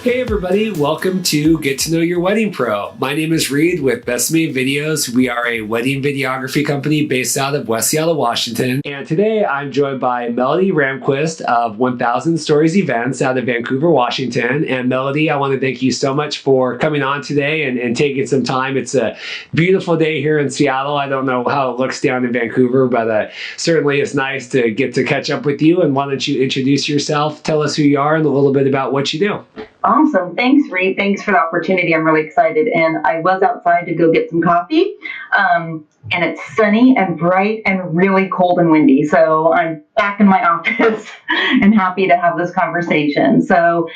Hey everybody, welcome to Get to Know Your Wedding Pro. My name is Reed with Best Made Videos. We are a wedding videography company based out of West Seattle, Washington. And today I'm joined by Melodi Ramquist of 1000 Stories Events out of Vancouver, Washington. And Melodi, I want to thank you so much for coming on today and taking some time. It's a beautiful day here in Seattle. I don't know how it looks down in Vancouver, but certainly it's nice to get to catch up with you. And why don't you introduce yourself, tell us who you are and a little bit about what you do. Awesome. Thanks, Reed. Thanks for the opportunity. I'm really excited. And I was outside to go get some coffee. And it's sunny and bright and really cold and windy. So I'm back in my office and happy to have this conversation. So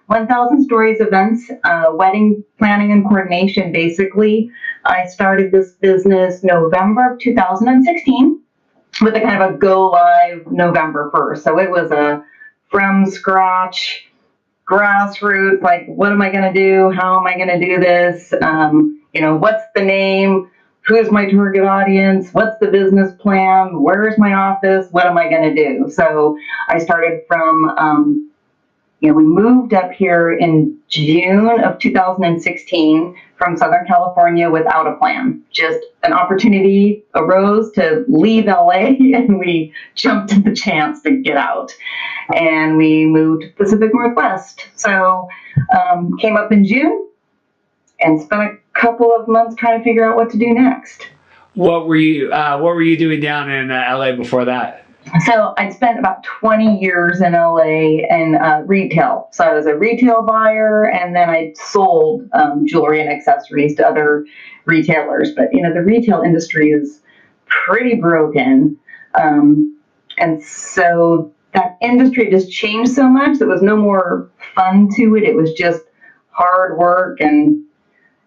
1000 Stories Events, wedding planning and coordination, basically. I started this business November of 2016 with a kind of a go live November 1st. So it was a from scratch grassroots, like, what am I going to do? How am I going to do this? What's the name? Who's my target audience? What's the business plan? Where's my office? What am I going to do? So I started from, we moved up here in June of 2016 from Southern California without a plan. Just an opportunity arose to leave LA and we jumped at the chance to get out. And we moved to Pacific Northwest. So came up in June and spent a couple of months trying to figure out what to do next. What were you doing down in LA before that? So I spent about 20 years in LA in retail. So I was a retail buyer, and then I sold jewelry and accessories to other retailers. But, the retail industry is pretty broken. And so that industry just changed so much. There was no more fun to it. It was just hard work. And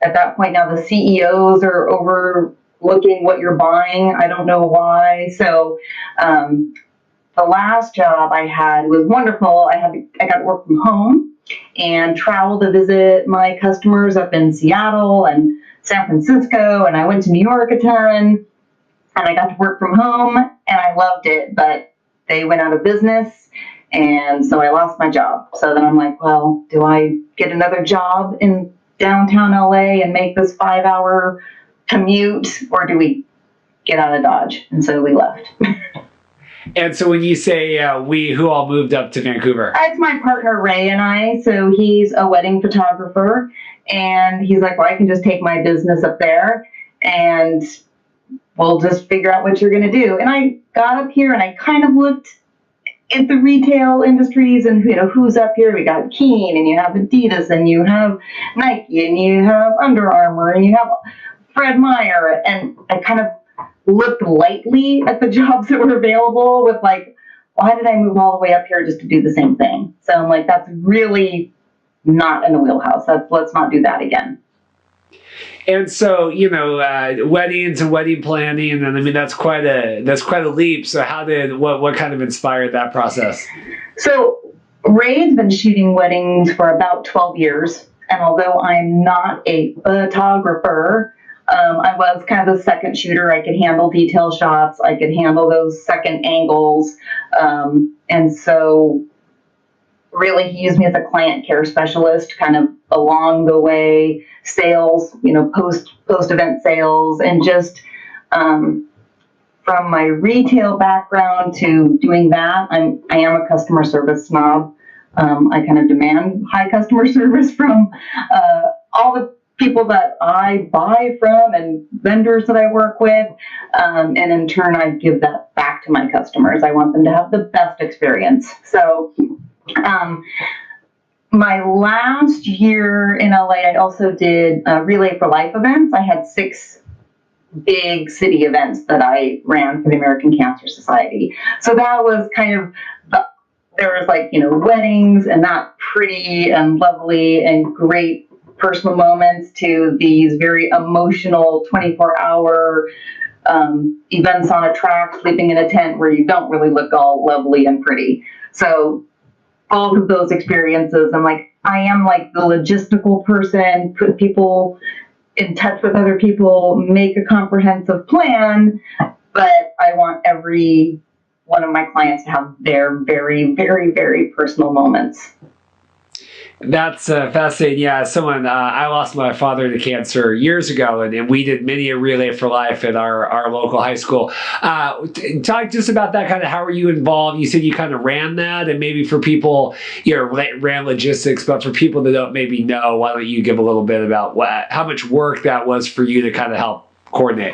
at that point now the CEOs are overlooking what you're buying. I don't know why. So the last job I had was wonderful. I got to work from home and travel to visit my customers up in Seattle and San Francisco. And I went to New York a ton. And I got to work from home and I loved it. But they went out of business, and so I lost my job. So then I'm like, well, do I get another job in downtown LA and make this 5-hour commute, or do we get out of Dodge? And so we left. And so when you say who all moved up to Vancouver? It's my partner, Ray, and I. So he's a wedding photographer, and he's like, well, I can just take my business up there, and we'll just figure out what you're going to do. And I got up here and I kind of looked at the retail industries and, who's up here. We got Keen, and you have Adidas, and you have Nike, and you have Under Armour, and you have Fred Meyer. And I kind of looked lightly at the jobs that were available with like, why did I move all the way up here just to do the same thing? So I'm like, that's really not in the wheelhouse. Let's not do that again. And so, weddings and wedding planning, and that's quite a leap. So what kind of inspired that process? So Ray's been shooting weddings for about 12 years. And although I'm not a photographer, I was kind of the second shooter. I could handle detail shots. I could handle those second angles. And so really he used me as a client care specialist kind of along the way, sales, post-event sales, and just from my retail background to doing that, I am a customer service snob. I kind of demand high customer service from all the people that I buy from and vendors that I work with. And in turn, I give that back to my customers. I want them to have the best experience. So my last year in LA, I also did Relay for Life events. I had 6 big city events that I ran for the American Cancer Society. So that was kind of, there was weddings and that pretty and lovely and great personal moments to these very emotional 24-hour events on a track, sleeping in a tent where you don't really look all lovely and pretty. So both of those experiences, I am the logistical person, put people in touch with other people, make a comprehensive plan, but I want every one of my clients to have their very, very, very personal moments. That's fascinating. Yeah, I lost my father to cancer years ago, and we did many a Relay for Life at our local high school. Talk just about that kind of, how were you involved? You said you kind of ran that, and maybe for people, ran logistics, but for people that don't maybe know, why don't you give a little bit about how much work that was for you to kind of help coordinate?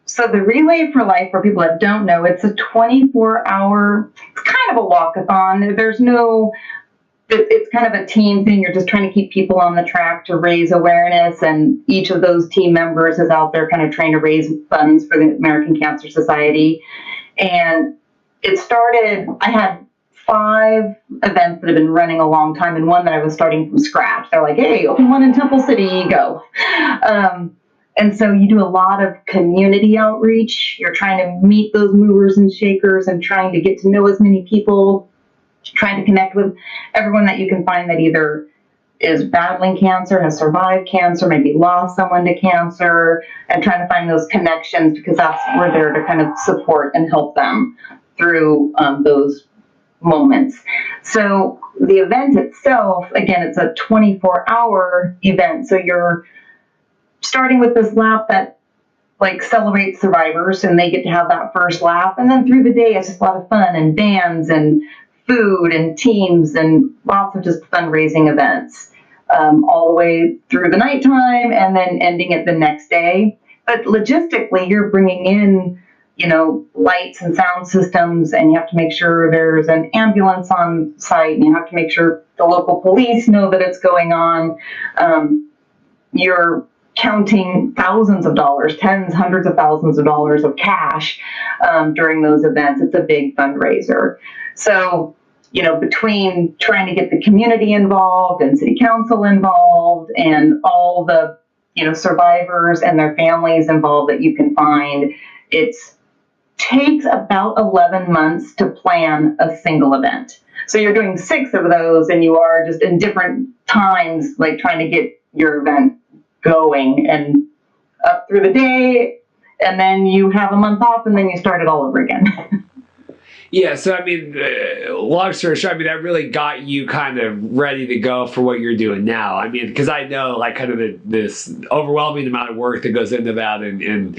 So the Relay for Life, for people that don't know, it's a 24-hour, it's kind of a walkathon. It's kind of a team thing. You're just trying to keep people on the track to raise awareness, and each of those team members is out there kind of trying to raise funds for the American Cancer Society. And it started, I had 5 events that have been running a long time, and one that I was starting from scratch. They're like, hey, open one in Temple City, go. And so you do a lot of community outreach. You're trying to meet those movers and shakers and trying to get to know as many people, trying to connect with everyone that you can find that either is battling cancer, has survived cancer, maybe lost someone to cancer, and trying to find those connections, because we're there to kind of support and help them through those moments. So the event itself, again, it's a 24-hour event. So you're starting with this lap that celebrates survivors, and they get to have that first lap. And then through the day, it's just a lot of fun and bands and food and teams and lots of just fundraising events, all the way through the nighttime and then ending it the next day. But logistically, you're bringing in, lights and sound systems, and you have to make sure there's an ambulance on site, and you have to make sure the local police know that it's going on. You're counting thousands of dollars, tens, hundreds of thousands of dollars of cash during those events. It's a big fundraiser. So, between trying to get the community involved and city council involved and all the, survivors and their families involved that you can find, it takes about 11 months to plan a single event. So you're doing 6 of those, and you are just in different times, trying to get your event going and up through the day, and then you have a month off, and then you start it all over again. Yeah, so long story short, that really got you kind of ready to go for what you're doing now. Because I know kind of this overwhelming amount of work that goes into that, and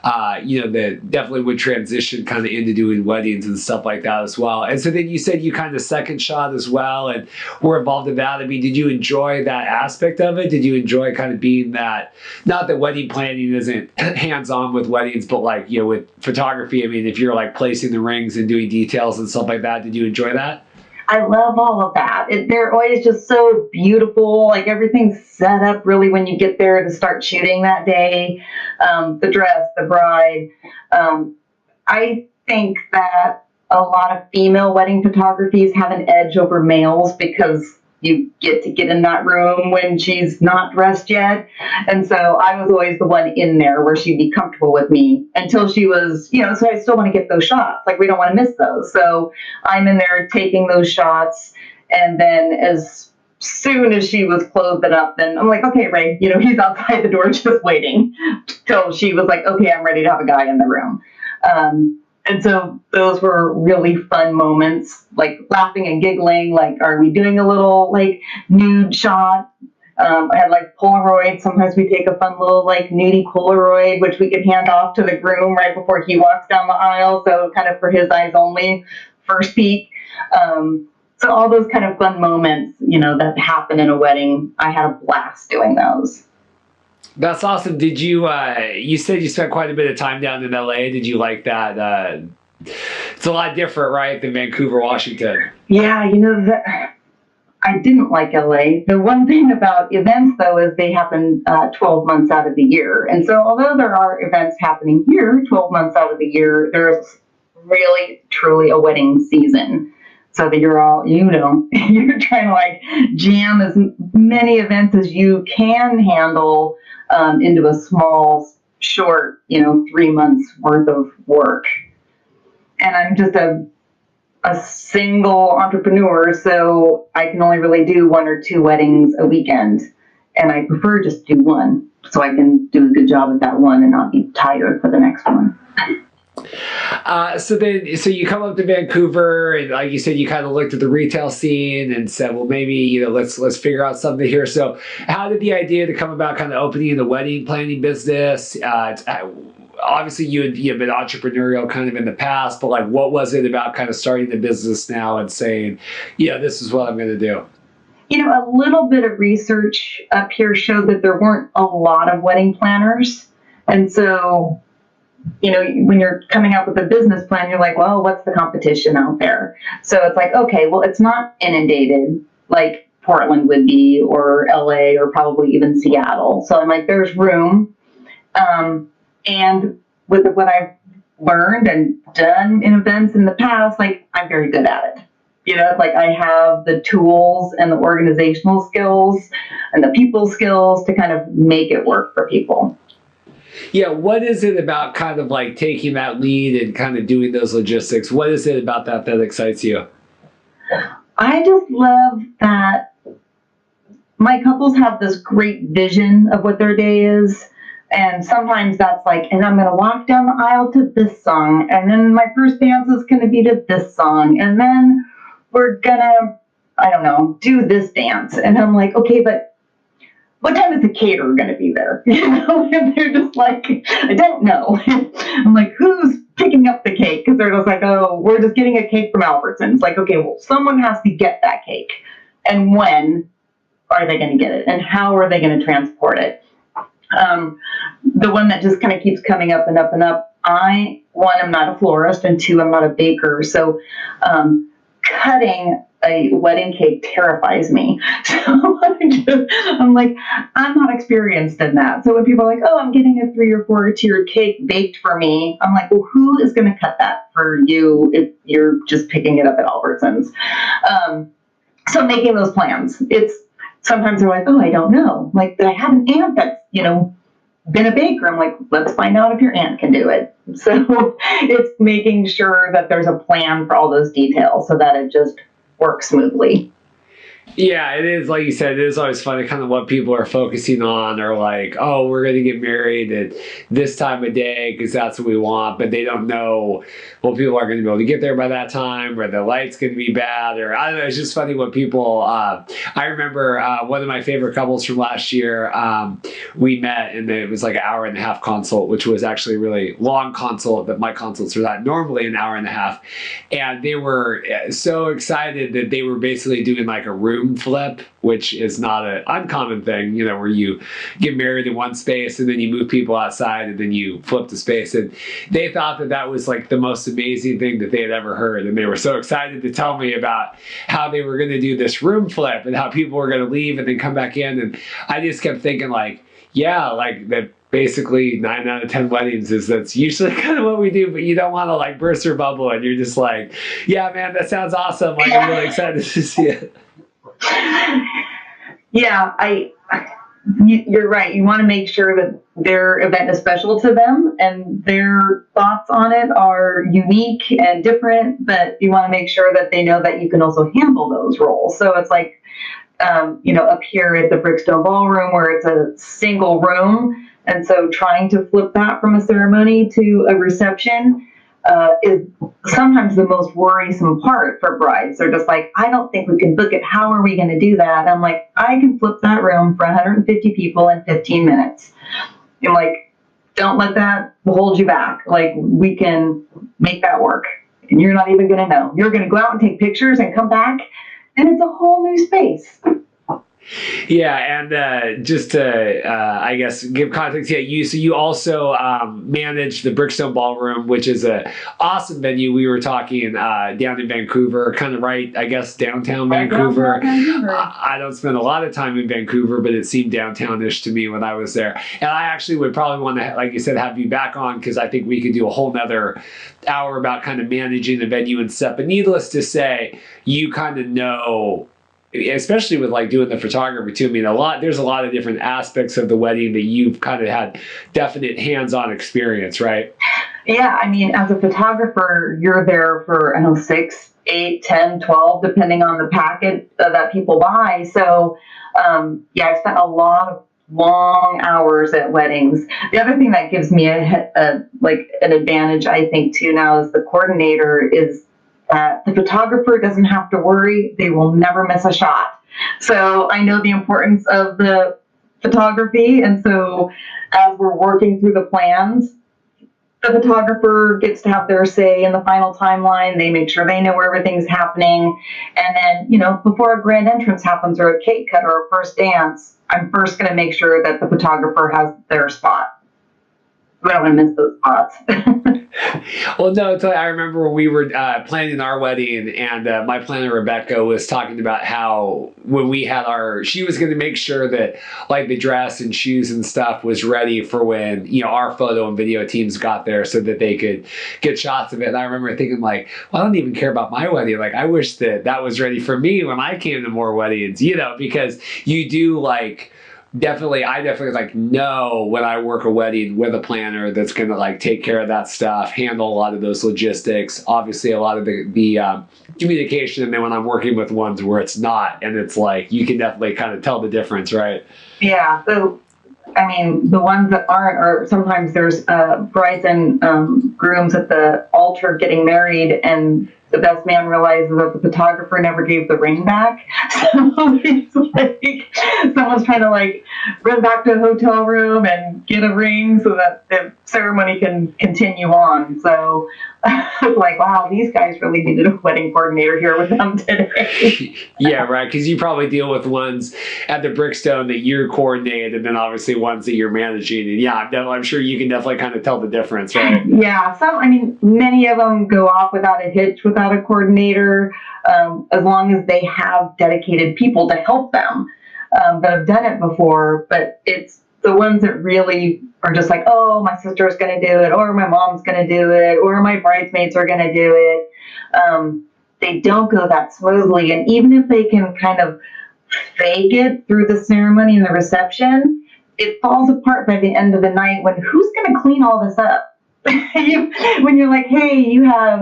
that definitely would transition kind of into doing weddings and stuff like that as well. And so then you said you kind of second shot as well, and were involved in that. Did you enjoy that aspect of it? Did you enjoy kind of being that, not that wedding planning isn't hands-on with weddings, but with photography, if you're placing the rings and doing details and stuff like that, did you enjoy that? I love all of that. They're always just so beautiful. Everything's set up really when you get there to start shooting that day. The dress, the bride. I think that a lot of female wedding photographies have an edge over males, because you get to get in that room when she's not dressed yet. And so I was always the one in there where she'd be comfortable with me until she was, so I still want to get those shots. We don't want to miss those. So I'm in there taking those shots. And then as soon as she was clothing up, then I'm like, okay, Ray, he's outside the door just waiting till she was like, okay, I'm ready to have a guy in the room. And so those were really fun moments, laughing and giggling, are we doing a little nude shot? I had Polaroid. Sometimes we take a fun little nudie Polaroid, which we could hand off to the groom right before he walks down the aisle. So kind of for his eyes only, first peek. So all those kind of fun moments, that happen in a wedding, I had a blast doing those. That's awesome. Did you, you said you spent quite a bit of time down in LA. Did you like that? It's a lot different, right, than Vancouver, Washington? Yeah, I didn't like LA. The one thing about events, though, is they happen 12 months out of the year. And so although there are events happening here 12 months out of the year, there's really, truly a wedding season. So that you're all, you're trying to jam as many events as you can handle into a small, short, 3 months worth of work. And I'm just a single entrepreneur, so I can only really do 1 or 2 weddings a weekend. And I prefer just do one, so I can do a good job at that one and not be tired for the next one. So you come up to Vancouver, and like you said, you kind of looked at the retail scene and said, well, maybe let's figure out something here. So how did the idea to come about, kind of opening the wedding planning business? Obviously, you had been entrepreneurial kind of in the past, but like, what was it about kind of starting the business now and saying, yeah, this is what I'm going to do? A little bit of research up here showed that there weren't a lot of wedding planners. And so, when you're coming up with a business plan, you're like, well, what's the competition out there? So it's like, okay, well, it's not inundated like Portland would be, or LA, or probably even Seattle. So I'm like, there's room. And with what I've learned and done in events in the past, like, I'm very good at it. It's like I have the tools and the organizational skills and the people skills to kind of make it work for people. Yeah, what is it about kind of like taking that lead and kind of doing those logistics? What is it about that excites you? I just love that my couples have this great vision of what their day is. And sometimes that's like, and I'm going to walk down the aisle to this song. And then my first dance is going to be to this song. And then we're going to, I don't know, do this dance. And I'm like, okay, but what time is the caterer going to be there? And they're just like, I don't know. I'm like, who's picking up the cake? Because they're just like, oh, we're just getting a cake from Albertsons. Like, okay, well, someone has to get that cake. And when are they going to get it? And how are they going to transport it? The one that just kind of keeps coming up and up and up. One, I'm not a florist, and two, I'm not a baker. So cutting a wedding cake terrifies me. So I'm like, I'm not experienced in that. So when people are like, oh, I'm getting a 3 or 4 tiered cake baked for me, I'm like, well, who is going to cut that for you if you're just picking it up at Albertsons? So making those plans, sometimes they're like, oh, I don't know. Like, I have an aunt that's, been a baker. I'm like, let's find out if your aunt can do it. So it's making sure that there's a plan for all those details so that it just works smoothly. Yeah, it is. Like you said, it is always funny kind of what people are focusing on, or like, oh, we're going to get married at this time of day because that's what we want, but they don't know, well, people aren't going to be able to get there by that time, or the light's going to be bad, or I don't know. It's just funny what people, I remember one of my favorite couples from last year, we met, and it was like an hour and a half consult, which was actually a really long consult, that my consults are not normally an hour and a half. And they were so excited that they were basically doing like a room flip, which is not an uncommon thing, where you get married in one space and then you move people outside and then you flip the space. And they thought that was like the most amazing thing that they had ever heard. And they were so excited to tell me about how they were going to do this room flip and how people were going to leave and then come back in. And I just kept thinking like, yeah, like that. Basically 9 out of 10 weddings that's usually kind of what we do, but you don't want to like burst your bubble, and you're just like, yeah, man, that sounds awesome. Like, I'm really excited to see it. Yeah, you're right. You want to make sure that their event is special to them and their thoughts on it are unique and different, but you want to make sure that they know that you can also handle those roles. So it's like, up here at the Brickstone Ballroom, where it's a single room. And so trying to flip that from a ceremony to a reception is sometimes the most worrisome part for brides. They're just like, I don't think we can book it. How are we going to do that? And I'm like, I can flip that room for 150 people in 15 minutes. I'm like, don't let that hold you back. Like, we can make that work. And you're not even going to know. You're going to go out and take pictures and come back, and it's a whole new space. Yeah, and just to, I guess, give context, yeah, you also manage the Brickstone Ballroom, which is an awesome venue. We were talking down in Vancouver, kind of right, I guess, downtown Vancouver. I don't spend a lot of time in Vancouver, but it seemed downtownish to me when I was there. And I actually would probably want to, like you said, have you back on, because I think we could do a whole nother hour about kind of managing the venue and stuff. But needless to say, you kind of know, especially with like doing the photography too. I mean, there's a lot of different aspects of the wedding that you've kind of had definite hands-on experience, right? Yeah, I mean, as a photographer, you're there for, 6, 8, 10, 12, depending on the packet that people buy. So, I spent a lot of long hours at weddings. The other thing that gives me like an advantage, I think, too, now as the coordinator is that the photographer doesn't have to worry. They will never miss a shot. So I know the importance of the photography. And so as we're working through the plans, the photographer gets to have their say in the final timeline. They make sure they know where everything's happening. And then, before a grand entrance happens or a cake cut or a first dance, I'm first going to make sure that the photographer has their spot. We don't want to miss those spots. Well, no, I remember when we were planning our wedding, and my planner, Rebecca, was talking about how when we had she was going to make sure that like the dress and shoes and stuff was ready for when, our photo and video teams got there so that they could get shots of it. And I remember thinking like, well, I don't even care about my wedding. Like, I wish that was ready for me when I came to more weddings, because you do like, I definitely like know when I work a wedding with a planner that's going to like take care of that stuff, handle a lot of those logistics, obviously a lot of the communication. And then when I'm working with ones where it's not, and it's like, you can definitely kind of tell the difference, right? Yeah. So, I mean, the ones that aren't, or sometimes there's brides and grooms at the altar getting married, and the best man realizes that the photographer never gave the ring back. So it's like someone's trying to like run back to the hotel room and get a ring so that the ceremony can continue on. So like, wow, these guys really needed a wedding coordinator here with them today. Yeah, right. Because you probably deal with ones at the Brickstone that you're coordinating, and then obviously ones that you're managing. And yeah, I'm sure you can definitely kind of tell the difference, right? Yeah, many of them go off without a hitch, without a coordinator, as long as they have dedicated people to help them that have done it before. But it's the ones that really are just like, oh, my sister's going to do it, or my mom's going to do it, or my bridesmaids are going to do it. They don't go that smoothly. And even if they can kind of fake it through the ceremony and the reception, it falls apart by the end of the night when who's going to clean all this up? When you're like, hey, you have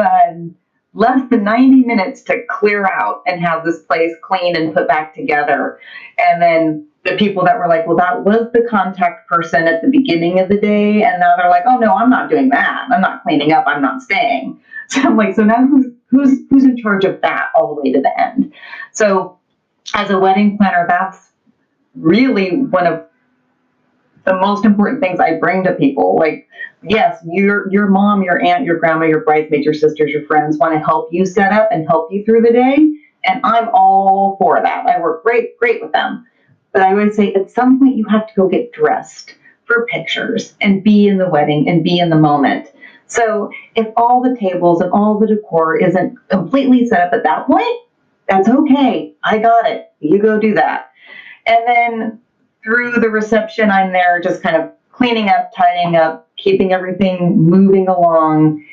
less than 90 minutes to clear out and have this place clean and put back together. And then the people that were like, well, that was the contact person at the beginning of the day. And now they're like, oh, no, I'm not doing that. I'm not cleaning up. I'm not staying. So I'm like, so now who's in charge of that all the way to the end? So as a wedding planner, that's really one of the most important things I bring to people. Like, yes, your mom, your aunt, your grandma, your bridesmaids, your sisters, your friends want to help you set up and help you through the day. And I'm all for that. I work great with them. But I would say at some point you have to go get dressed for pictures and be in the wedding and be in the moment. So if all the tables and all the decor isn't completely set up at that point, that's okay. I got it. You go do that. And then through the reception, I'm there just kind of cleaning up, tidying up, keeping everything moving along.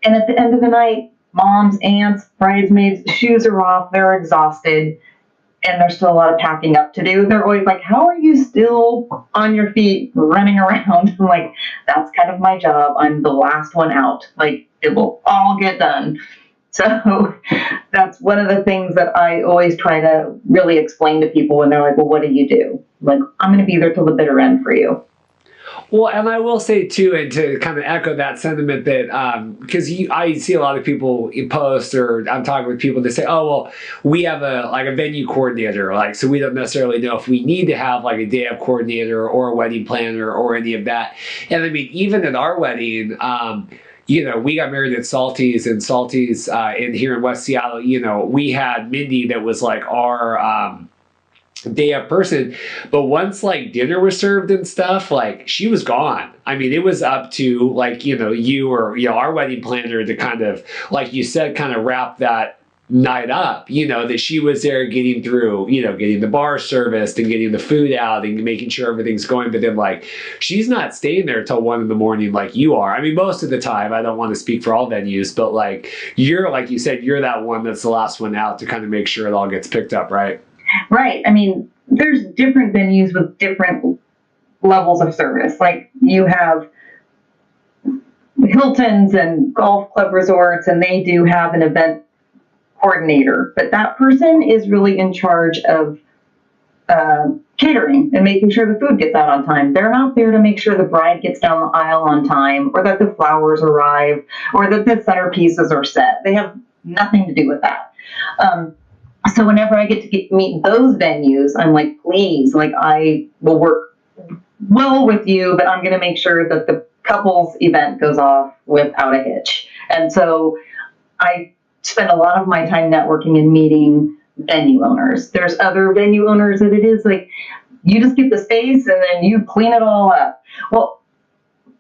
And at the end of the night, moms, aunts, bridesmaids, shoes are off, they're exhausted, and there's still a lot of packing up to do. They're always like, how are you still on your feet running around? I'm like, that's kind of my job. I'm the last one out. Like, it will all get done. So that's one of the things that I always try to really explain to people when they're like, well, what do you do? I'm like, I'm going to be there till the bitter end for you. Well, and I will say too, and to kind of echo that sentiment, that because I see a lot of people post, or I'm talking with people that say, oh, well, we have a venue coordinator, like, so we don't necessarily know if we need to have like a day of coordinator or a wedding planner or any of that. And I mean, even at our wedding, we got married at Salty's, and Salty's in here in West Seattle, we had Mindy that was like our day of person. But once like dinner was served and stuff, like she was gone. I mean, it was up to like, you or, our wedding planner to kind of, like you said, kind of wrap that night up, that she was there getting through, getting the bar serviced and getting the food out and making sure everything's going. But then like, she's not staying there till 1 a.m. like you are. I mean, most of the time, I don't want to speak for all venues, but like you said, you're that one that's the last one out to kind of make sure it all gets picked up, right? Right. I mean, there's different venues with different levels of service. Like you have Hiltons and golf club resorts, and they do have an event coordinator, but that person is really in charge of catering and making sure the food gets out on time. They're not there to make sure the bride gets down the aisle on time, or that the flowers arrive, or that the centerpieces are set. They have nothing to do with that. So whenever I get to meet those venues, I'm like, please, like, I will work well with you, but I'm going to make sure that the couple's event goes off without a hitch. And so I spend a lot of my time networking and meeting venue owners. There's other venue owners that it is like, you just get the space and then you clean it all up. Well,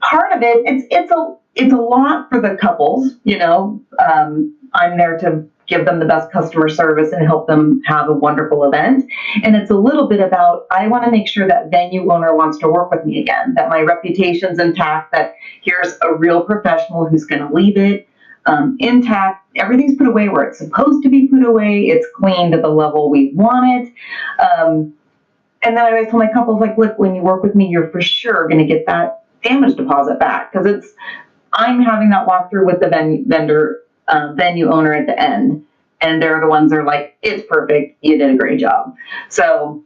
part of it, it's a lot for the couples, you know. I'm there to give them the best customer service and help them have a wonderful event. And it's a little bit about, I want to make sure that venue owner wants to work with me again, that my reputation's intact, that here's a real professional who's going to leave it intact. Everything's put away where it's supposed to be put away. It's clean to the level we want it. And then I always tell my couples, like, look, when you work with me, you're for sure going to get that damage deposit back, because I'm having that walkthrough with the venue owner at the end, and they're the ones that are like, it's perfect, you did a great job. So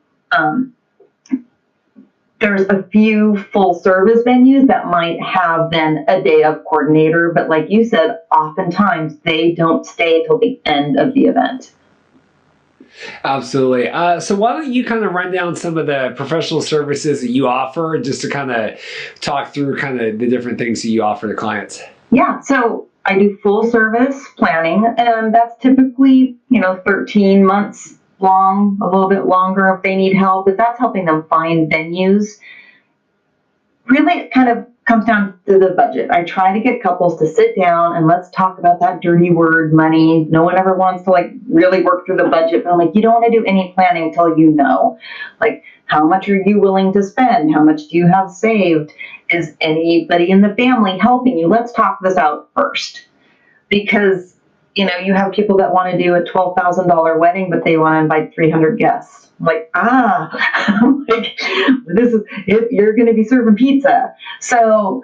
there's a few full service venues that might have then a day of coordinator, but like you said, oftentimes they don't stay till the end of the event. Absolutely. So why don't you kind of run down some of the professional services that you offer, just to kind of talk through kind of the different things that you offer to clients? Yeah, so I do full service planning, and that's typically, 13 months long, a little bit longer if they need help, but that's helping them find venues. Really, it kind of comes down to the budget. I try to get couples to sit down and let's talk about that dirty word, money. No one ever wants to like really work through the budget, but I'm like, you don't want to do any planning until you know, like, how much are you willing to spend? How much do you have saved? Is anybody in the family helping you? Let's talk this out first. Because, you have people that want to do a $12,000 wedding, but they want to invite 300 guests. I'm like, like, this is it, you're going to be serving pizza. So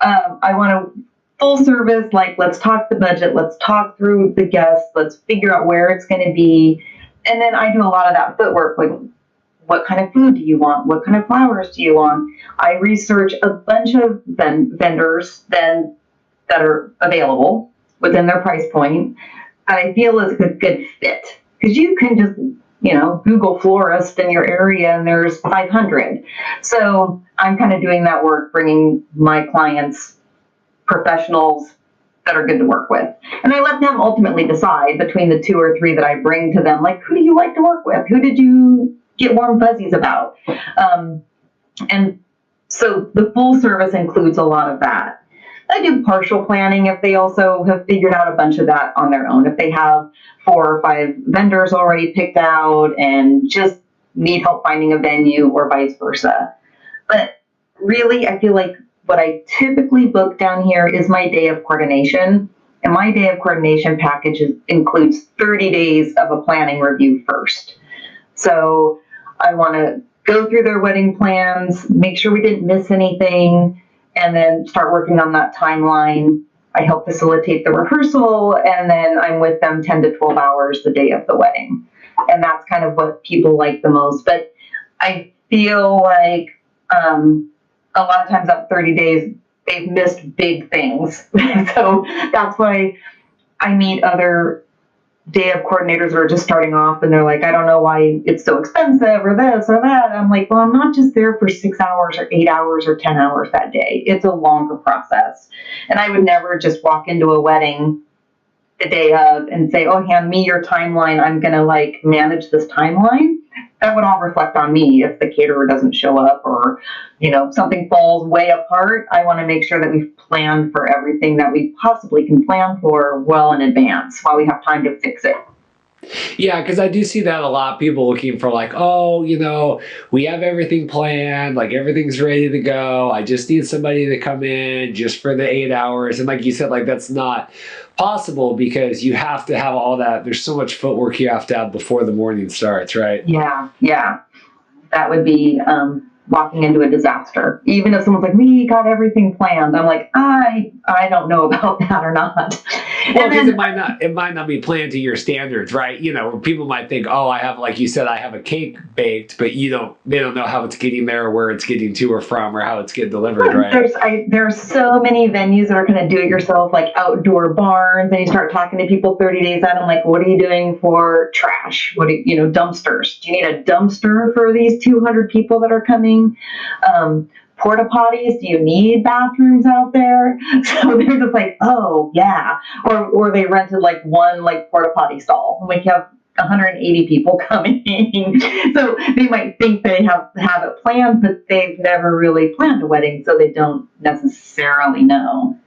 I want a full service, like, let's talk the budget, let's talk through the guests, let's figure out where it's going to be. And then I do a lot of that footwork, like, what kind of food do you want? What kind of flowers do you want? I research a bunch of vendors then that are available within their price point that I feel is a good fit. Because you can just, Google florist in your area and there's 500. So I'm kind of doing that work, bringing my clients professionals that are good to work with. And I let them ultimately decide between the 2 or 3 that I bring to them, like, who do you like to work with? Who did you get warm fuzzies about? And so the full service includes a lot of that. I do partial planning if they also have figured out a bunch of that on their own. If they have 4 or 5 vendors already picked out and just need help finding a venue, or vice versa. But really, I feel like what I typically book down here is my day of coordination. And my day of coordination package includes 30 days of a planning review first. So I want to go through their wedding plans, make sure we didn't miss anything, and then start working on that timeline. I help facilitate the rehearsal, and then I'm with them 10 to 12 hours the day of the wedding. And that's kind of what people like the most. But I feel like a lot of times that 30 days, they've missed big things. So that's why I meet other day of coordinators who are just starting off and they're like, I don't know why it's so expensive or this or that. I'm like, well, I'm not just there for 6 hours or 8 hours or 10 hours that day. It's a longer process. And I would never just walk into a wedding the day of and say, oh, hand me your timeline. I'm going to like manage this timeline. That would all reflect on me if the caterer doesn't show up or, something falls way apart. I want to make sure that we've planned for everything that we possibly can plan for well in advance while we have time to fix it. Yeah, because I do see that a lot. People looking for like, oh, we have everything planned, like everything's ready to go. I just need somebody to come in just for the 8 hours. And like you said, like that's not possible because you have to have all that. There's so much footwork you have to have before the morning starts, right? Yeah. That would be walking into a disaster. Even if someone's like, we got everything planned. I'm like, I don't know about that or not. Well, And because then it might not be planned to your standards, right? You know, people might think, oh, I have, like you said, I have a cake baked, but they don't know how it's getting there, or where it's getting to or from, or how it's getting delivered, right? there's so many venues that are kind of do it yourself, like outdoor barns, and you start talking to people 30 days out. I'm like, what are you doing for trash? Dumpsters? Do you need a dumpster for these 200 people that are coming? Porta potties? Do you need bathrooms out there? So they're just like, oh yeah, or they rented like one like porta potty stall. Like you have 180 people coming. So they might think they have it planned, but they've never really planned a wedding, so they don't necessarily know.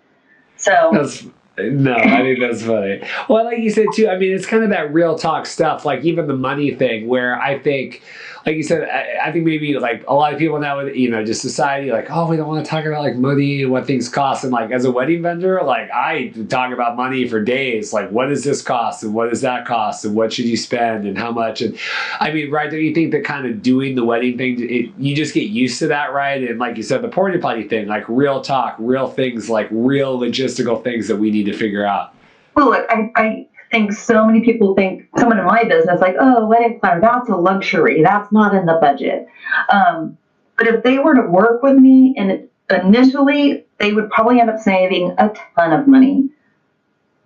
So That's no, I think that's funny. Well, like you said too, I mean, it's kind of that real talk stuff, like even the money thing, where I think, like you said, I think maybe like a lot of people now, with just society, like, oh, we don't want to talk about like money and what things cost. And like as a wedding vendor, like I talk about money for days. Like, what does this cost, and what does that cost, and what should you spend, and how much? And I mean, right? Don't you think that kind of doing the wedding thing, you just get used to that, right? And like you said, the porta potty thing, like real talk, real things, like real logistical things that we need to figure out. well, look, I think so many people think someone in my business like, oh, wedding planner, that's a luxury, that's not in the budget. But if they were to work with me, and initially they would probably end up saving a ton of money.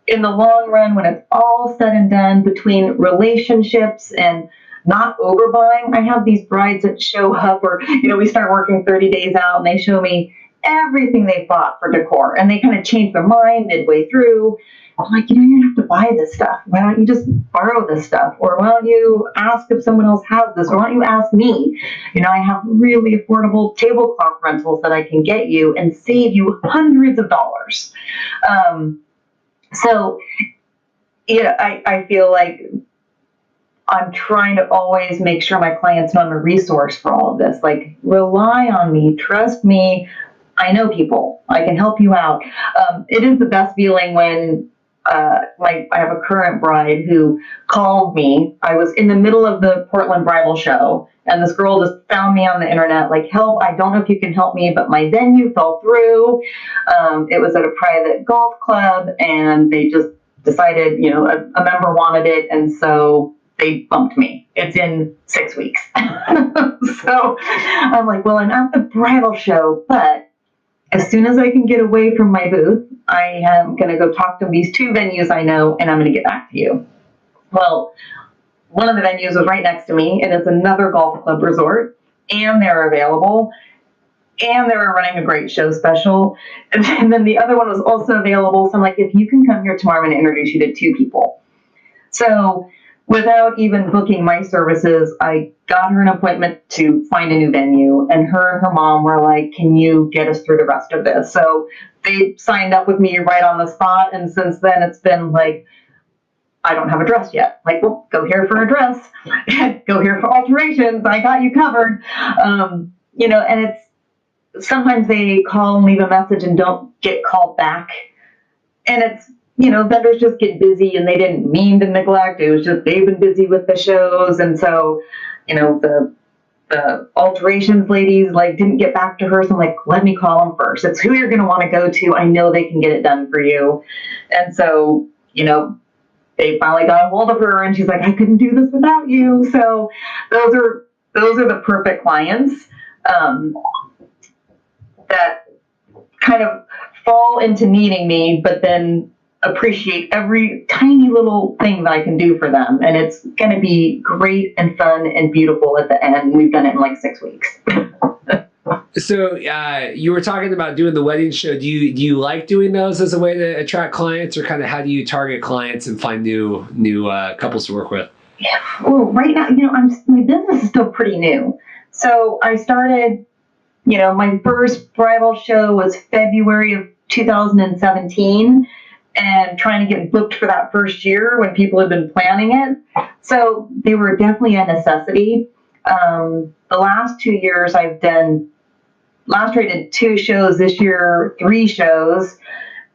In the long run, when it's all said and done, between relationships and not overbuying, I have these brides that show up, or we start working 30 days out, and they show me everything they bought for decor, and they kind of change their mind midway through. I'm like, you don't have to buy this stuff. Why don't you just borrow this stuff? Or why don't you ask if someone else has this? Or why don't you ask me? I have really affordable tablecloth rentals that I can get you and save you hundreds of dollars. So, I feel like I'm trying to always make sure my clients know I'm a resource for all of this. Like, rely on me, trust me. I know people. I can help you out. It is the best feeling when, I have a current bride who called me. I was in the middle of the Portland Bridal Show, and this girl just found me on the internet, like, help, I don't know if you can help me, but my venue fell through. It was at a private golf club, and they just decided, a member wanted it, and so they bumped me. It's in 6 weeks. So I'm like, well, I'm at the bridal show, but as soon as I can get away from my booth, I am going to go talk to these 2 venues I know, and I'm going to get back to you. Well, one of the venues was right next to me, and it's another golf club resort, and they're available, and they were running a great show special. And then the other one was also available. So I'm like, if you can come here tomorrow, I'm going to introduce you to 2 people. So without even booking my services, I got her an appointment to find a new venue, and her mom were like, can you get us through the rest of this? So they signed up with me right on the spot, and since then it's been like, I don't have a dress yet. Like, well, go here for a dress, go here for alterations, I got you covered. And it's, sometimes they call and leave a message and don't get called back, and it's, vendors just get busy, and they didn't mean to neglect. It was just they've been busy with the shows. And so, the alterations ladies like didn't get back to her. So I'm like, let me call them first. It's who you're going to want to go to. I know they can get it done for you. And so, they finally got a hold of her, and she's like, I couldn't do this without you. So those are the perfect clients that kind of fall into needing me, but then appreciate every tiny little thing that I can do for them. And it's going to be great and fun and beautiful at the end. We've done it in like 6 weeks. So you were talking about doing the wedding show. Do you like doing those as a way to attract clients, or kind of how do you target clients and find new couples to work with? Yeah. Well, right now, my business is still pretty new. So I started, my first bridal show was February of 2017, and trying to get booked for that first year when people had been planning it. So they were definitely a necessity. The last 2 years last year I did 2 shows, this year 3 shows,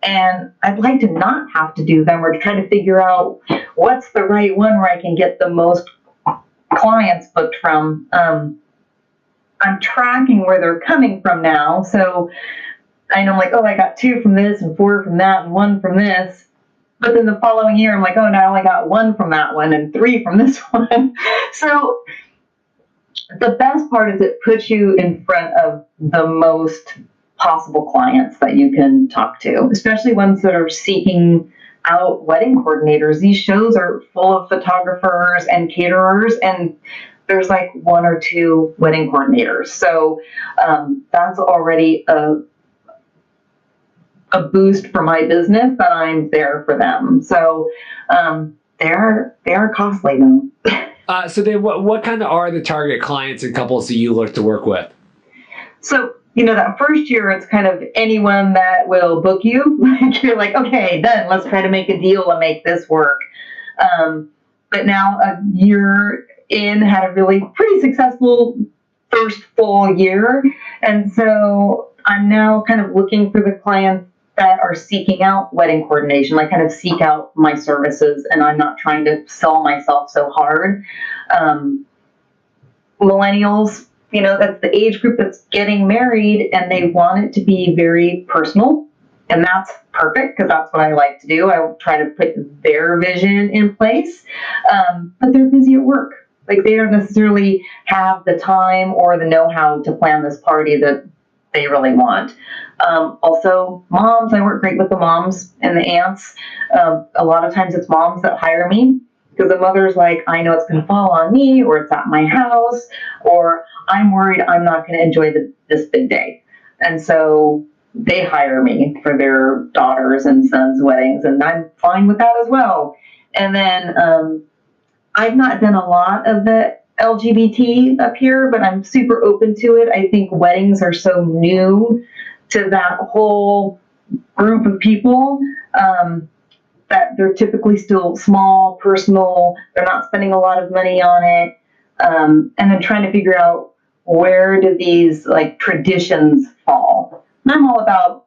and I'd like to not have to do them, or to try to figure out what's the right one where I can get the most clients booked from. I'm tracking where they're coming from now, so I know I'm like, oh, I got 2 from this and 4 from that and 1 from this. But then the following year, I'm like, oh, no, I only got 1 from that one and 3 from this one. So the best part is it puts you in front of the most possible clients that you can talk to, especially ones that are seeking out wedding coordinators. These shows are full of photographers and caterers, and there's like 1 or 2 wedding coordinators. So that's already a boost for my business that I'm there for them. So they are costly though. So then what kind of are the target clients and couples that you look to work with? So, that first year, it's kind of anyone that will book you. Like, you're like, okay, done. Let's try to make a deal and make this work. But now a year in, had a really pretty successful first full year. And so I'm now kind of looking for the clients that are seeking out wedding coordination, like kind of seek out my services, and I'm not trying to sell myself so hard. Millennials, that's the age group that's getting married, and they want it to be very personal. And that's perfect because that's what I like to do. I try to put their vision in place, but they're busy at work. Like, they don't necessarily have the time or the know-how to plan this party that they really want. Also, moms, I work great with the moms and the aunts. A lot of times it's moms that hire me because the mother's like, I know it's going to fall on me, or it's at my house, or I'm worried I'm not going to enjoy this big day. And so they hire me for their daughters' and sons' weddings, and I'm fine with that as well. And then I've not done a lot of the LGBT up here, but I'm super open to it. I think weddings are so new to that whole group of people that they're typically still small, personal. They're not spending a lot of money on it. And then trying to figure out, where do these like traditions fall? And I'm all about,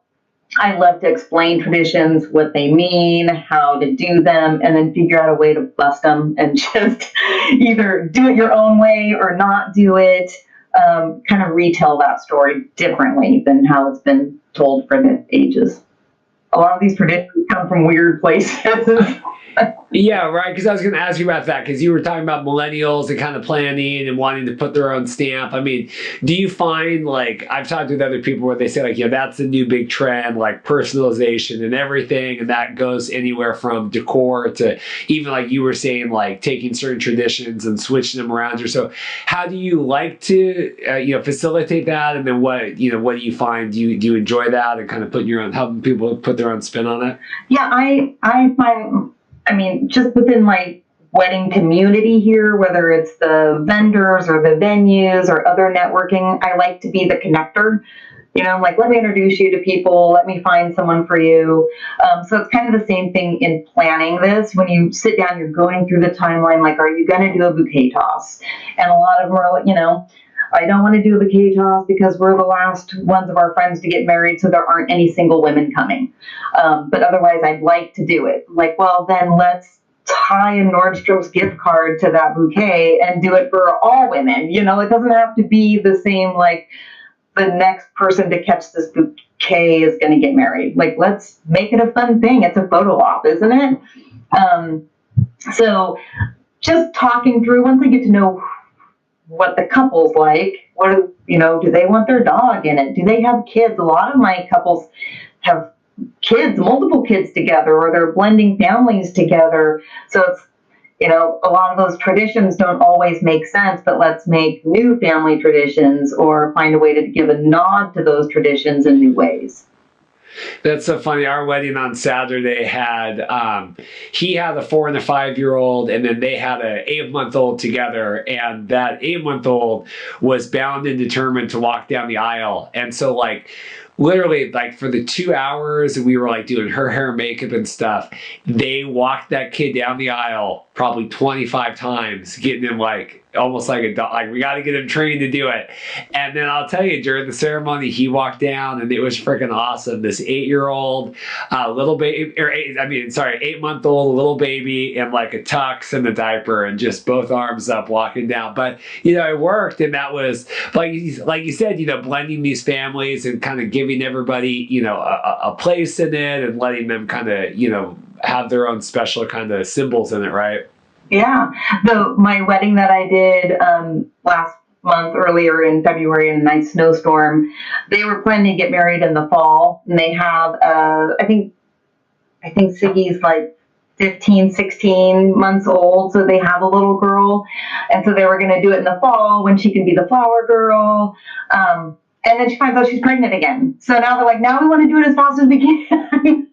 I love to explain traditions, what they mean, how to do them, and then figure out a way to bust them and just either do it your own way or not do it. Kind of retell that story differently than how it's been told for the ages. A lot of these traditions come from weird places. Yeah, right. Because I was going to ask you about that, because you were talking about millennials and kind of planning and wanting to put their own stamp. I mean, do you find, like, I've talked with other people where they say, like, that's the new big trend, like personalization and everything. And that goes anywhere from decor to even, like you were saying, like taking certain traditions and switching them around. Or so how do you like to, facilitate that? And then what do you find? Do you enjoy that and kind of putting your own, helping people put their own spin on it? Yeah, I find, just within my wedding community here, whether it's the vendors or the venues or other networking, I like to be the connector. I'm like, let me introduce you to people. Let me find someone for you. So it's kind of the same thing in planning this. When you sit down, you're going through the timeline, like, are you going to do a bouquet toss? And a lot of them are like, I don't want to do a bouquet toss because we're the last ones of our friends to get married, so there aren't any single women coming. But otherwise, I'd like to do it. Like, well, then let's tie a Nordstrom's gift card to that bouquet and do it for all women. It doesn't have to be the same, like, the next person to catch this bouquet is going to get married. Like, let's make it a fun thing. It's a photo op, isn't it? So just talking through, once I get to know what the couple's like, do they want their dog in it? Do they have kids? A lot of my couples have kids, multiple kids together, or they're blending families together. So it's, a lot of those traditions don't always make sense, but let's make new family traditions or find a way to give a nod to those traditions in new ways. That's so funny. Our wedding on Saturday had, he had a 4 and a 5-year-old, and then they had an 8-month-old together. And that 8-month-old was bound and determined to walk down the aisle. And so, like, literally, like, for the 2 hours we were like doing her hair, makeup and stuff, they walked that kid down the aisle probably 25 times, getting him like almost like a dog. Like, we got to get him trained to do it. And then I'll tell you, during the ceremony, he walked down, and it was freaking awesome. This 8-year-old little baby, 8-month-old little baby in like a tux and a diaper, and just both arms up walking down. But it worked, and that was like you said, blending these families and kind of giving everybody a place in it, and letting them kind of have their own special kind of symbols in it, right? Yeah. My wedding that I did last month, earlier in February, in a nice snowstorm, they were planning to get married in the fall, and they have, I think Siggy's like 15, 16 months old, so they have a little girl, and so they were going to do it in the fall when she can be the flower girl. And then she finds out she's pregnant again. So now they're like, now we want to do it as fast as we can.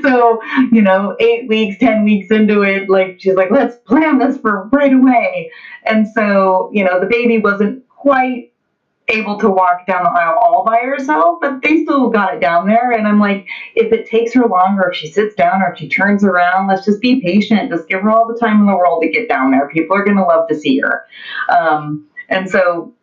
So, 8 weeks, 10 weeks into it, like she's like, let's plan this for right away. And so, the baby wasn't quite able to walk down the aisle all by herself, but they still got it down there. And I'm like, if it takes her longer, if she sits down or if she turns around, let's just be patient. Just give her all the time in the world to get down there. People are going to love to see her. And so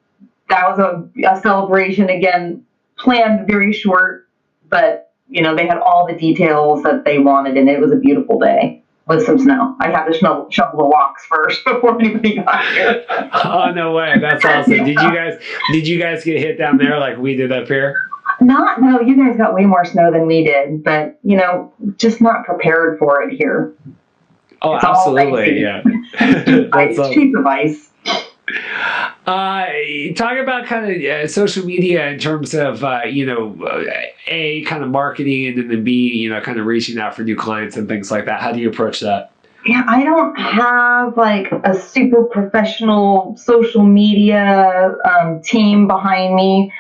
that was a celebration, again, planned very short, but, they had all the details that they wanted, and it was a beautiful day with some snow. I had to shovel the walks first before anybody got here. Oh, no way. That's awesome. Did you guys get hit down there like we did up here? No, you guys got way more snow than we did, but, just not prepared for it here. Oh, it's absolutely. Yeah. Sheets of ice. Talk about kind of social media in terms of, A, kind of marketing, and then B, kind of reaching out for new clients and things like that. How do you approach that? Yeah, I don't have like a super professional social media team behind me.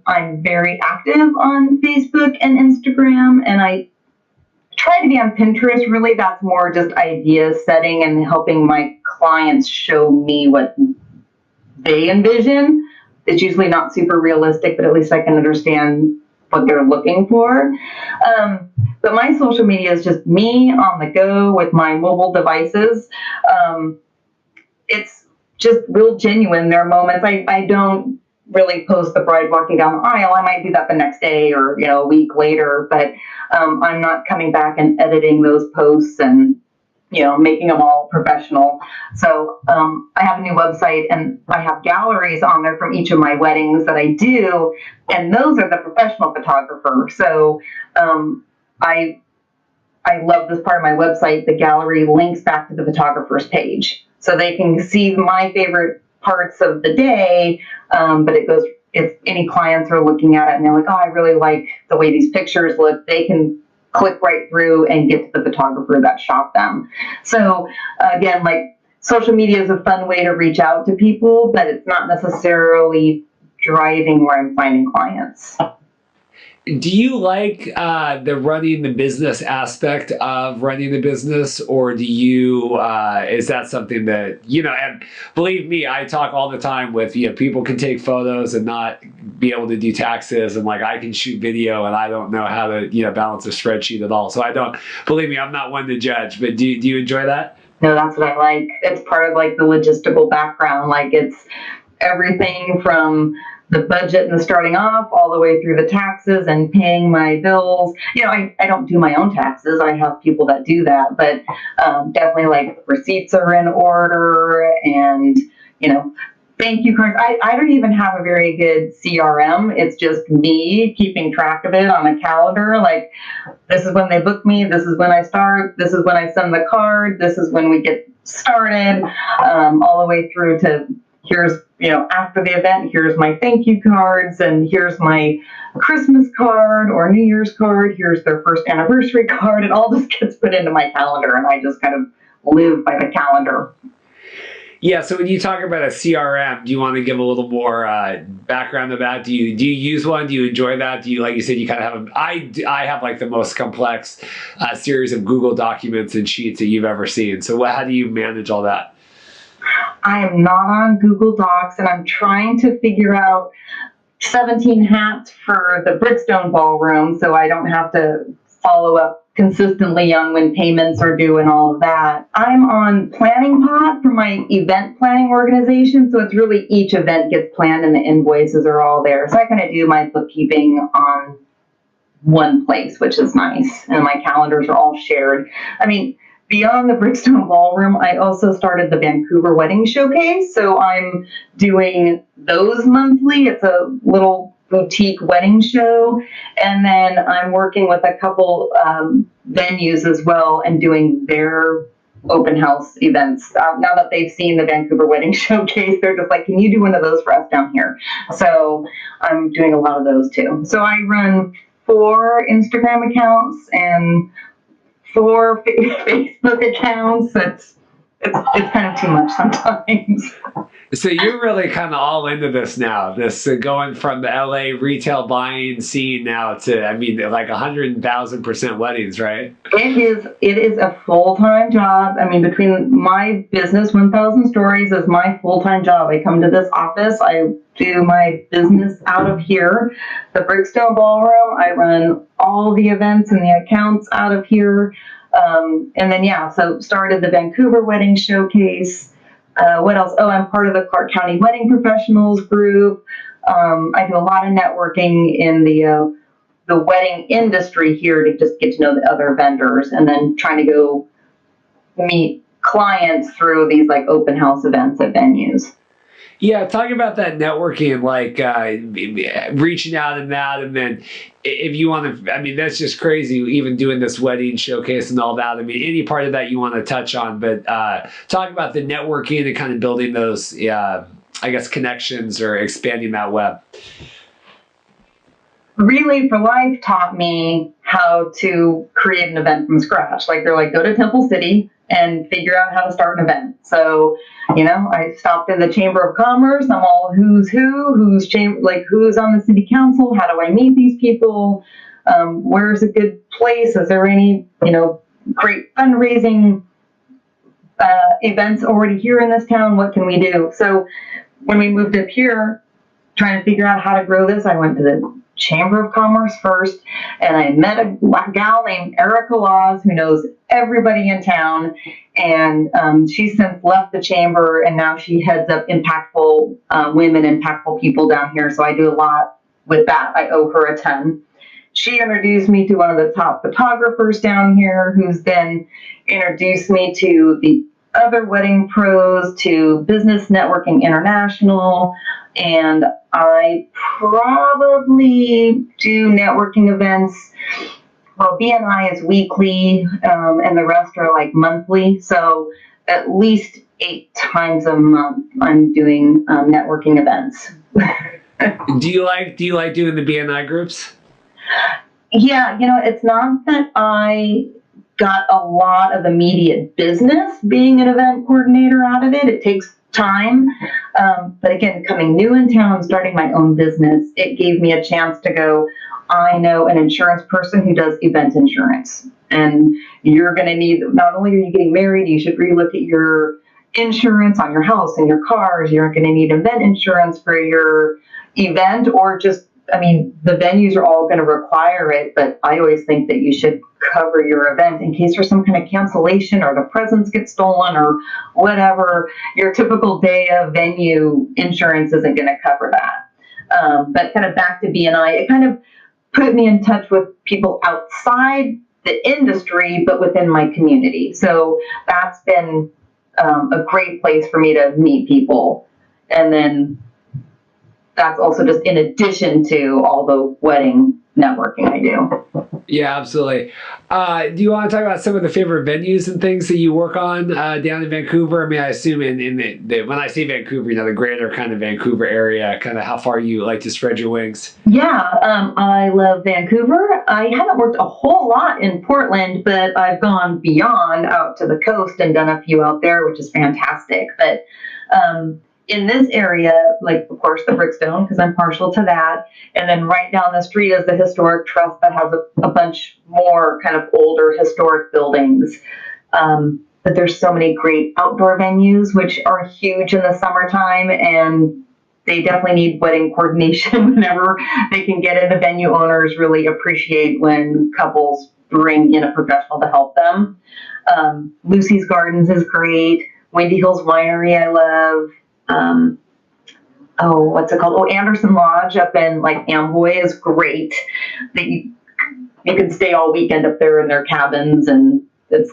I'm very active on Facebook and Instagram, and I try to be on Pinterest. Really, that's more just idea setting and helping my clients show me what they envision. It's usually not super realistic, but at least I can understand what they're looking for. But my social media is just me on the go with my mobile devices. It's just real genuine. There are moments I don't really post the bride walking down the aisle. I might do that the next day or a week later, but I'm not coming back and editing those posts and making them all professional. So I have a new website, and I have galleries on there from each of my weddings that I do, and those are the professional photographers. So I love this part of my website. The gallery links back to the photographer's page, so they can see my favorite parts of the day, but it goes, if any clients are looking at it and they're like, oh, I really like the way these pictures look, they can click right through and get to the photographer that shot them. So again, like, social media is a fun way to reach out to people, but it's not necessarily driving where I'm finding clients. Do you like the running the business aspect of running the business, or do you, is that something that, and believe me, I talk all the time with, people can take photos and not be able to do taxes, and like I can shoot video and I don't know how to, balance a spreadsheet at all. So believe me, I'm not one to judge, but do you enjoy that? No, that's what I like. It's part of like the logistical background. Like, it's everything from the budget and the starting off all the way through the taxes and paying my bills. I don't do my own taxes. I have people that do that, but definitely like receipts are in order, and, thank you cards. I don't even have a very good CRM. It's just me keeping track of it on a calendar. Like, this is when they book me. This is when I start. This is when I send the card. This is when we get started, all the way through to here's, after the event, here's my thank you cards, and here's my Christmas card or New Year's card. Here's their first anniversary card. It all just gets put into my calendar, and I just kind of live by the calendar. Yeah. So when you talk about a CRM, do you want to give a little more background of that? Do you use one? Do you enjoy that? Do you, like you said, you kind of have I have like the most complex series of Google documents and sheets that you've ever seen. So how do you manage all that? I am not on Google Docs, and I'm trying to figure out 17 hats for the Brickstone Ballroom, so I don't have to follow up consistently on when payments are due and all of that. I'm on Planning Pod for my event planning organization, so it's really each event gets planned and the invoices are all there. So I kind of do my bookkeeping on one place, which is nice, and my calendars are all shared. I mean, beyond the Brickstone Ballroom, I also started the Vancouver Wedding Showcase, so I'm doing those monthly. It's a little boutique wedding show. And then I'm working with a couple venues as well and doing their open house events. Now that they've seen the Vancouver Wedding Showcase, they're just like, can you do one of those for us down here? So I'm doing a lot of those too. So I run 4 Instagram accounts and 4 Facebook accounts. It's kind of too much sometimes. So you're really kind of all into this now. This going from the LA retail buying scene now to, I mean, like 100,000% weddings, right? It is a full-time job. I mean, between my business, 1,000 Stories is my full-time job. I come to this office. I do my business out of here. The Brickstone Ballroom, I run all the events and the accounts out of here. And then, so started the Vancouver Wedding Showcase. What else? Oh, I'm part of the Clark County Wedding Professionals group. I do a lot of networking in the wedding industry here to just get to know the other vendors, and then trying to go meet clients through these like open house events at venues. Yeah, talking about that networking, like reaching out and that, and then if you want to, I mean, that's just crazy, even doing this wedding showcase and all that. I mean, any part of that you want to touch on, but talk about the networking and kind of building those, I guess, connections or expanding that web. Relay for Life taught me how to create an event from scratch. Like they're like, go to Temple City and figure out how to start an event. So, I stopped in the Chamber of Commerce. I'm all who's on the city council. How do I meet these people? Where's a good place? Is there any, great fundraising events already here in this town? What can we do? So when we moved up here, trying to figure out how to grow this, I went to the Chamber of Commerce first, and I met a gal named Erica Laws who knows everybody in town, and she's since left the chamber, and now she heads up impactful women, impactful people down here. So I do a lot with that. I owe her a ton. She introduced me to one of the top photographers down here, who's then introduced me to the other wedding pros, to Business Networking International, and I probably do networking events. Well, BNI is weekly, and the rest are like monthly. So at least 8 times a month, I'm doing networking events. Do you like doing the BNI groups? Yeah, it's not that I got a lot of immediate business being an event coordinator out of it. It takes time. But again, coming new in town, starting my own business, it gave me a chance to go, I know an insurance person who does event insurance. And you're going to need, not only are you getting married, you should relook at your insurance on your house and your cars. You're going to need event insurance for your event, or just, the venues are all going to require it, but I always think that you should cover your event in case there's some kind of cancellation or the presents get stolen or whatever. Your typical day of venue insurance isn't going to cover that. But kind of back to BNI, it kind of put me in touch with people outside the industry, but within my community. So that's been a great place for me to meet people. And then that's also just in addition to all the wedding networking I do. Yeah, absolutely. Do you want to talk about some of the favorite venues and things that you work on down in Vancouver? I mean, I assume in when I say Vancouver, the greater kind of Vancouver area, kind of how far you like to spread your wings. Yeah, I love Vancouver. I haven't worked a whole lot in Portland, but I've gone beyond out to the coast and done a few out there, which is fantastic. But in this area, like, of course, the Brickstone, because I'm partial to that. And then right down the street is the Historic Trust that has a bunch more kind of older historic buildings. But there's so many great outdoor venues, which are huge in the summertime, and they definitely need wedding coordination whenever they can get it. The venue owners really appreciate when couples bring in a professional to help them. Lucy's Gardens is great. Windy Hills Winery I love. What's it called? Anderson Lodge up in like Amboy is great. You can stay all weekend up there in their cabins, and it's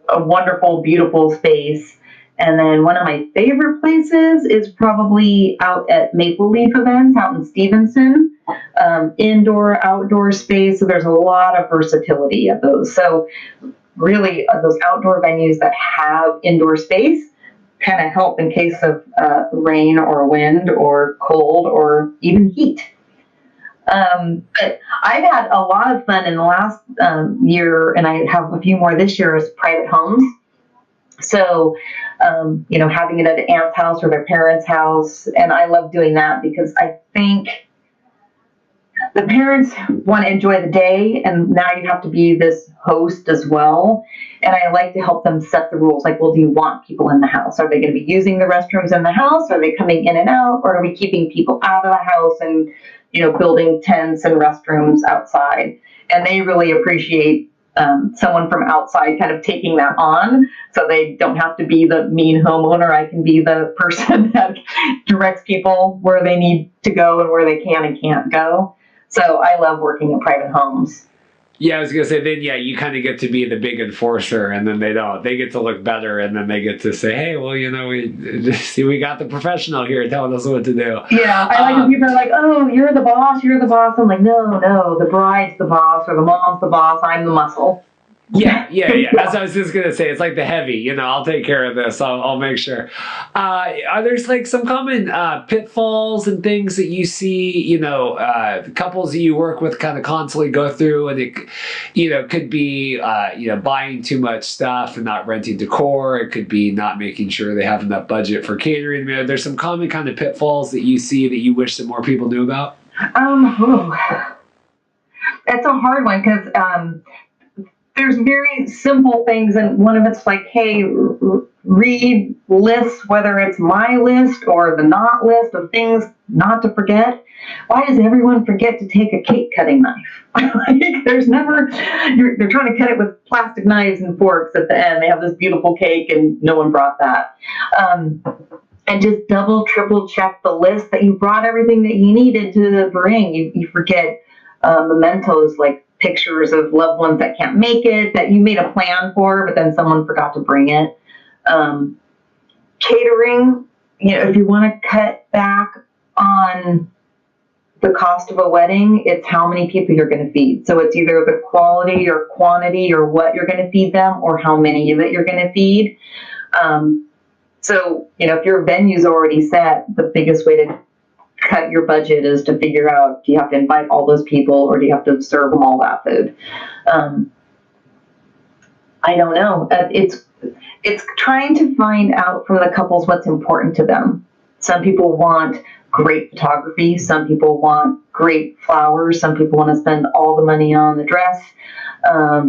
a wonderful, beautiful space. And then one of my favorite places is probably out at Maple Leaf Events out in Stevenson. Indoor, outdoor space. So there's a lot of versatility of those. So really, those outdoor venues that have indoor space kind of help in case of rain or wind or cold or even heat. But I've had a lot of fun in the last year, and I have a few more this year, as private homes. So, having it at an aunt's house or their parents' house. And I love doing that because I think the parents want to enjoy the day, and now you have to be this host as well. And I like to help them set the rules. Like, well, do you want people in the house? Are they going to be using the restrooms in the house? Are they coming in and out? Or are we keeping people out of the house and, building tents and restrooms outside? And they really appreciate someone from outside kind of taking that on, so they don't have to be the mean homeowner. I can be the person that directs people where they need to go and where they can and can't go. So I love working in private homes. Yeah, I was gonna say then. Yeah, you kind of get to be the big enforcer, and then they don't. They get to look better, and then they get to say, "Hey, well, we got the professional here telling us what to do." Yeah, I like when people are like, "Oh, you're the boss. You're the boss." I'm like, "No, the bride's the boss, or the mom's the boss. I'm the muscle." Yeah. As I was just gonna say, it's like the heavy. I'll take care of this. I'll make sure. Are there's like some common pitfalls and things that you see? Couples that you work with kind of constantly go through, and it, could be buying too much stuff and not renting decor. It could be not making sure they have enough budget for catering. There's some common kind of pitfalls that you see that you wish that more people knew about. That's a hard one because there's very simple things, and one of it's like, hey, read lists, whether it's my list or the not list of things not to forget. Why does everyone forget to take a cake cutting knife? Like, there's never, they're trying to cut it with plastic knives and forks at the end. They have this beautiful cake and no one brought that. And just double, triple check the list that you brought everything that you needed to bring. You forget mementos like pictures of loved ones that can't make it, that you made a plan for, but then someone forgot to bring it. Catering, if you want to cut back on the cost of a wedding, it's how many people you're going to feed. So it's either the quality or quantity or what you're going to feed them or how many of it you're going to feed. So, if your venue's already set, the biggest way to cut your budget is to figure out, do you have to invite all those people or do you have to serve them all that food? I don't know. It's trying to find out from the couples what's important to them. Some people want great photography. Some people want great flowers. Some people want to spend all the money on the dress.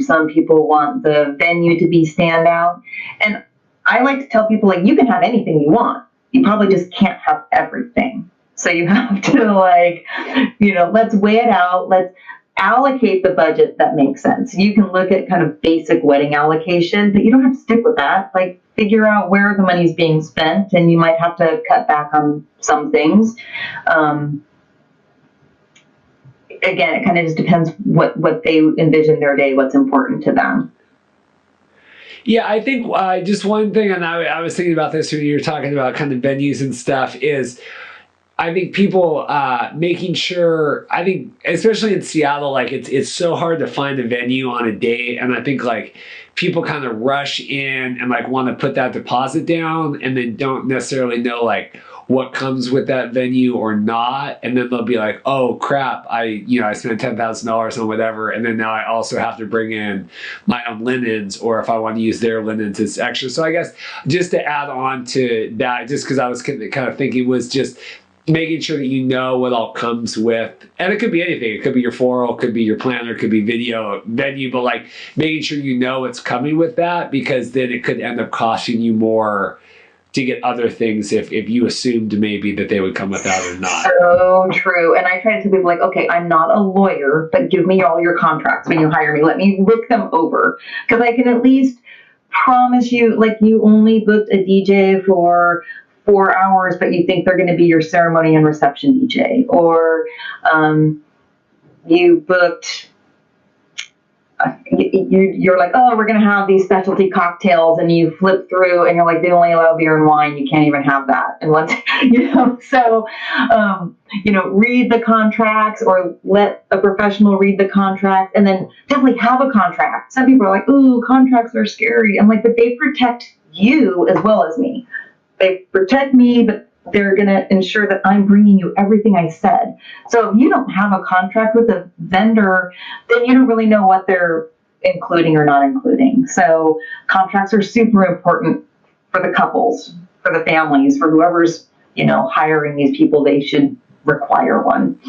Some people want the venue to be standout. And I like to tell people, like, you can have anything you want. You probably just can't have everything. So you have to let's weigh it out. Let's allocate the budget that makes sense. You can look at kind of basic wedding allocation, but you don't have to stick with that. Like, figure out where the money's being spent, and you might have to cut back on some things. Again, it kind of just depends what they envision their day, what's important to them. Yeah, I think just one thing, and I was thinking about this when you were talking about kind of venues and stuff, is I think people making sure, I think especially in Seattle, like it's so hard to find a venue on a date. And I think like people kind of rush in and like want to put that deposit down and then don't necessarily know like what comes with that venue or not. And then they'll be like, oh crap, I spent $10,000 on whatever. And then now I also have to bring in my own linens, or if I want to use their linens, it's extra. So I guess just to add on to that, just because I was kind of thinking, was just making sure that you know what all comes with, and it could be anything. It could be your floral, it could be your planner, it could be video, venue, but like making sure you know what's coming with that, because then it could end up costing you more to get other things if you assumed maybe that they would come with that or not. So true. And I try to tell people, like, okay, I'm not a lawyer, but give me all your contracts when you hire me. Let me look them over, because I can at least promise you, like, you only booked a DJ for 4 hours, but you think they're going to be your ceremony and reception DJ, or you booked you're like, oh, we're going to have these specialty cocktails, and you flip through and you're like, they only allow beer and wine. You can't even have that. And once, so, read the contracts or let a professional read the contracts, and then definitely have a contract. Some people are like, ooh, contracts are scary. I'm like, but they protect you as well as me. They protect me, but they're going to ensure that I'm bringing you everything I said. So if you don't have a contract with a vendor, then you don't really know what they're including or not including. So contracts are super important for the couples, for the families, for whoever's, hiring these people. They should require one.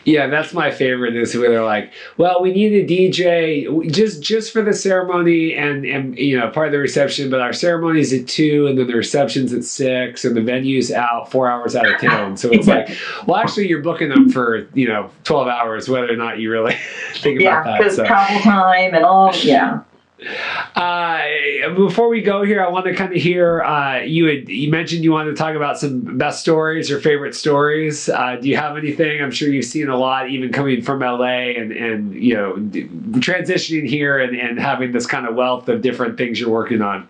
Yeah, that's my favorite, is where they're like, well, we need a DJ just for the ceremony and part of the reception, but our ceremony is at 2 and then the reception's at 6 and the venue's out 4 hours out of town. So it's like, well, actually you're booking them for 12 hours, whether or not you really think about that. Yeah, because travel time and all. Yeah. Before we go here, I want to kind of hear, you mentioned you wanted to talk about some best stories or favorite stories. Do you have anything? I'm sure you've seen a lot, even coming from LA and transitioning here and having this kind of wealth of different things you're working on.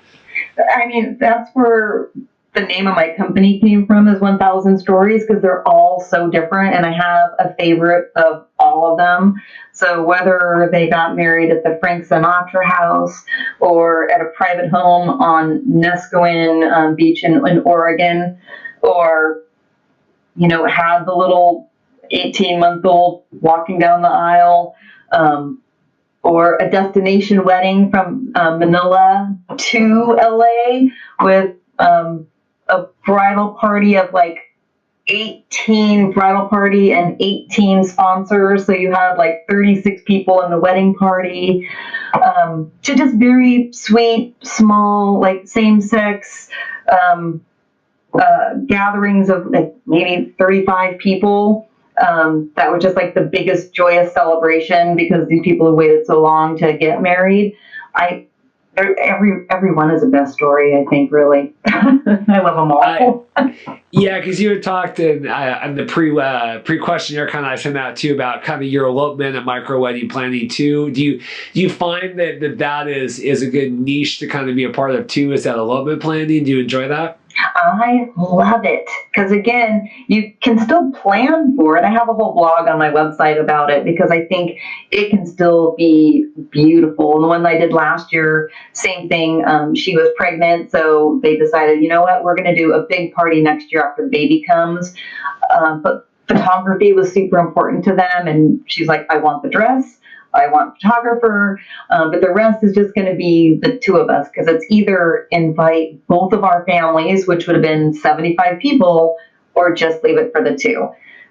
I mean, that's where the name of my company came from, is 1,000 Stories, because they're all so different, and I have a favorite of all of them. So whether they got married at the Frank Sinatra house or at a private home on Nescoin Beach in Oregon, or had the little 18-month-old walking down the aisle, or a destination wedding from Manila to LA with a bridal party of like 18 bridal party and 18 sponsors. So you had like 36 people in the wedding party, to just very sweet, small, like same-sex gatherings of like maybe 35 people. That was just like the biggest joyous celebration because these people have waited so long to get married. Everyone is a best story, I think, really. I love them all. Yeah, because you had talked in the pre-questionnaire kind of I sent out too about kind of your elopement and micro wedding planning too. Do you find that is a good niche to kind of be a part of too? Is that elopement planning? Do you enjoy that? I love it because, again, you can still plan for it. I have a whole blog on my website about it because I think it can still be beautiful. And the one I did last year, same thing. She was pregnant, so they decided, you know what, we're going to do a big party next year after the baby comes. But photography was super important to them, and she's like, I want the dress. I want a photographer, but the rest is just going to be the two of us, because it's either invite both of our families, which would have been 75 people, or just leave it for the two.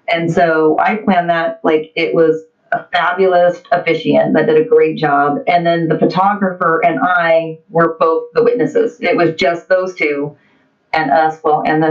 And so I planned that like it was a fabulous officiant that did a great job. And then the photographer and I were both the witnesses. It was just those two and us, and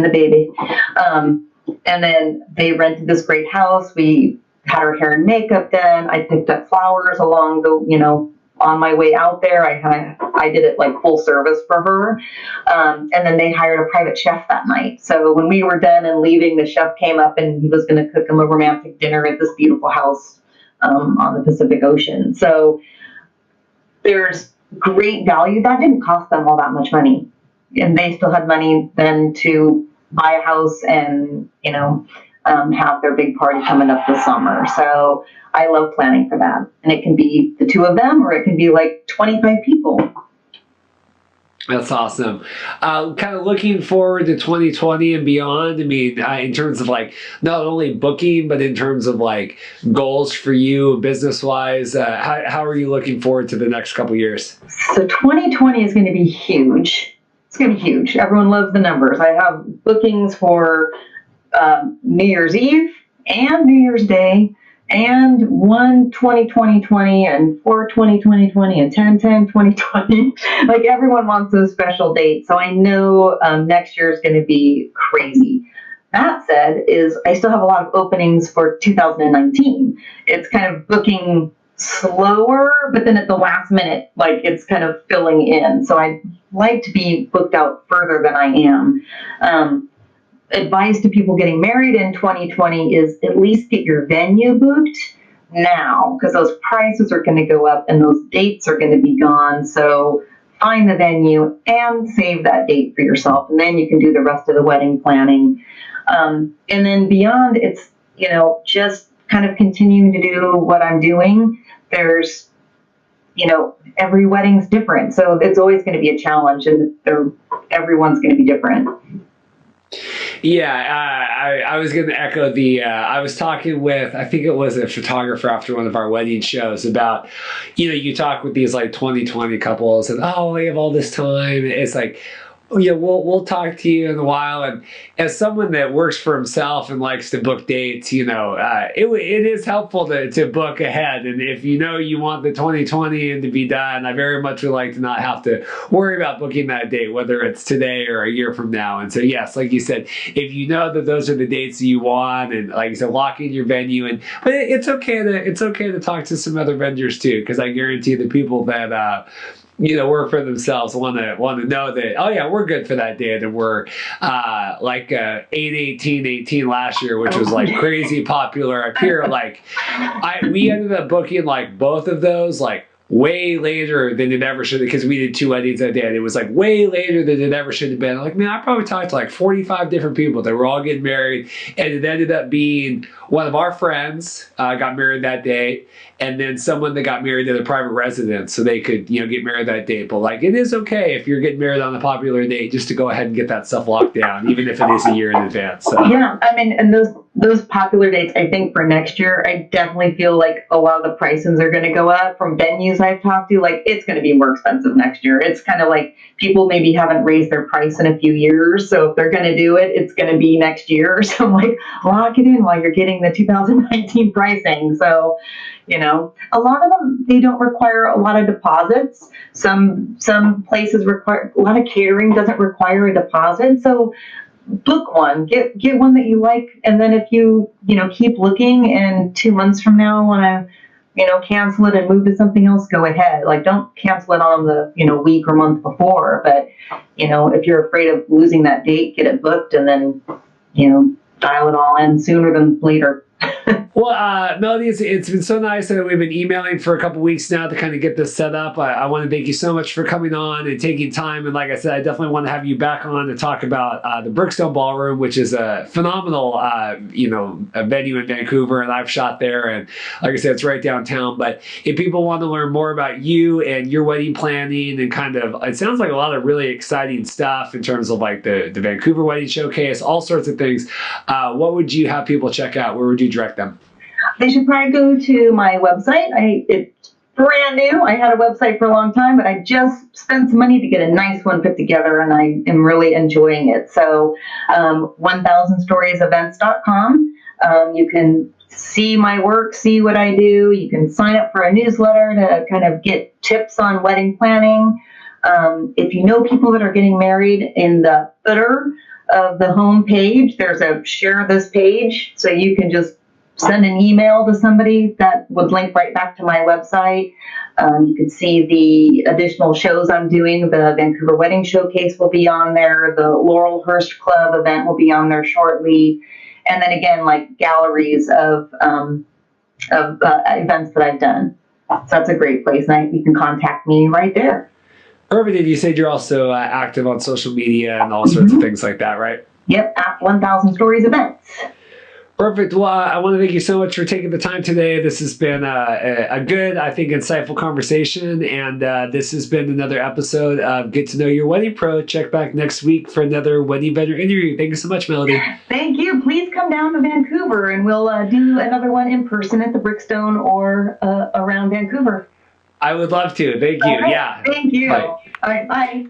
the baby. And then they rented this great house. We had her hair and makeup done. I picked up flowers along the, on my way out there. I did it like full service for her. And then they hired a private chef that night. So when we were done and leaving, the chef came up and he was going to cook them a romantic dinner at this beautiful house on the Pacific Ocean. So there's great value. That didn't cost them all that much money. And they still had money then to buy a house and, have their big party coming up this summer. So I love planning for that. And it can be the two of them, or it can be like 25 people. That's awesome. Kind of looking forward to 2020 and beyond. I mean, in terms of like not only booking, but in terms of like goals for you business wise, how are you looking forward to the next couple of years? So 2020 is going to be huge. It's going to be huge. Everyone loves the numbers. I have bookings for New Year's Eve and New Year's Day, and 1/20/2020 and 4/20/2020 and 10/10/2020. Like, everyone wants those special dates. So I know next year is going to be crazy. That said, I still have a lot of openings for 2019. It's kind of booking slower, but then at the last minute, like, it's kind of filling in. So I'd like to be booked out further than I am. Advice to people getting married in 2020 is at least get your venue booked, now, because those prices are going to go up and those dates are going to be gone. So find the venue and save that date for yourself, and then you can do the rest of the wedding planning. And then beyond, it's, just kind of continuing to do what I'm doing. There's, every wedding's different, so it's always going to be a challenge, and everyone's going to be different. Yeah, I was going to echo I was talking with, I think it was a photographer after one of our wedding shows about, you talk with these like 2020 couples and, oh, we have all this time. It's like, yeah, we'll talk to you in a while. And as someone that works for himself and likes to book dates, it is helpful to book ahead. And if you want the 2020 to be done, I very much would like to not have to worry about booking that date, whether it's today or a year from now. And so, yes, like you said, if you know that those are the dates that you want, and like you said, lock in your venue. But it's okay to talk to some other vendors too, because I guarantee the people that work for themselves want to know that, oh yeah, we're good for that date, and we're like 8/18/18 last year, which was like crazy popular up here. Like we ended up booking like both of those like way later than it ever should have, because we did 2 weddings that day, and it was like way later than it ever should have been. Like, man, I probably talked to like 45 different people that were all getting married, and it ended up being one of our friends got married that day, and then someone that got married at a private residence, so they could get married that day. But like, it is okay if you're getting married on a popular date, just to go ahead and get that stuff locked down, even if it is a year in advance. So. Yeah, I mean, and those popular dates, I think for next year, I definitely feel like a lot of the pricings are going to go up. From venues I've talked to, like, it's going to be more expensive next year. It's kind of like people maybe haven't raised their price in a few years, so if they're going to do it, it's going to be next year. So I'm like, lock it in while you're getting the 2019 pricing. So, a lot of them, they don't require a lot of deposits. Some places require, a lot of catering doesn't require a deposit. So book one, get one that you like, and then if you keep looking and 2 months from now want to cancel it and move to something else, go ahead. Like, don't cancel it on the week or month before, but if you're afraid of losing that date, get it booked, and then dial it all in sooner than later. Well, Melody, it's been so nice that we've been emailing for a couple weeks now to kind of get this set up. I want to thank you so much for coming on and taking time. And like I said, I definitely want to have you back on to talk about the Brookstone Ballroom, which is a phenomenal, a venue in Vancouver, and I've shot there. And like I said, it's right downtown. But if people want to learn more about you and your wedding planning and kind of, it sounds like a lot of really exciting stuff in terms of like the Vancouver Wedding Showcase, all sorts of things. What would you have people check out? Where would you direct them? They should probably go to my website. It's brand new. I had a website for a long time, but I just spent some money to get a nice one put together, and I am really enjoying it. So 1000storiesevents.com. You can see my work, see what I do. You can sign up for a newsletter to kind of get tips on wedding planning. If you know people that are getting married, in the footer of the home page, there's a share this page, so you can just send an email to somebody that would link right back to my website. You can see the additional shows I'm doing. The Vancouver Wedding Showcase will be on there. The Laurelhurst Club event will be on there shortly. And then again, like galleries of events that I've done. So that's a great place. And you can contact me right there. Perfect. And you said you're also active on social media and all sorts of things like that, right? Yep, at 1000 Stories Events. Perfect. Well, I want to thank you so much for taking the time today. This has been a good, I think, insightful conversation. And this has been another episode of Get to Know Your Wedding Pro. Check back next week for another wedding vendor interview. Thank you so much, Melody. Thank you. Please come down to Vancouver, and we'll do another one in person at the Brookstone or around Vancouver. I would love to. Thank you. Right. Yeah. Thank you. Bye. All right. Bye.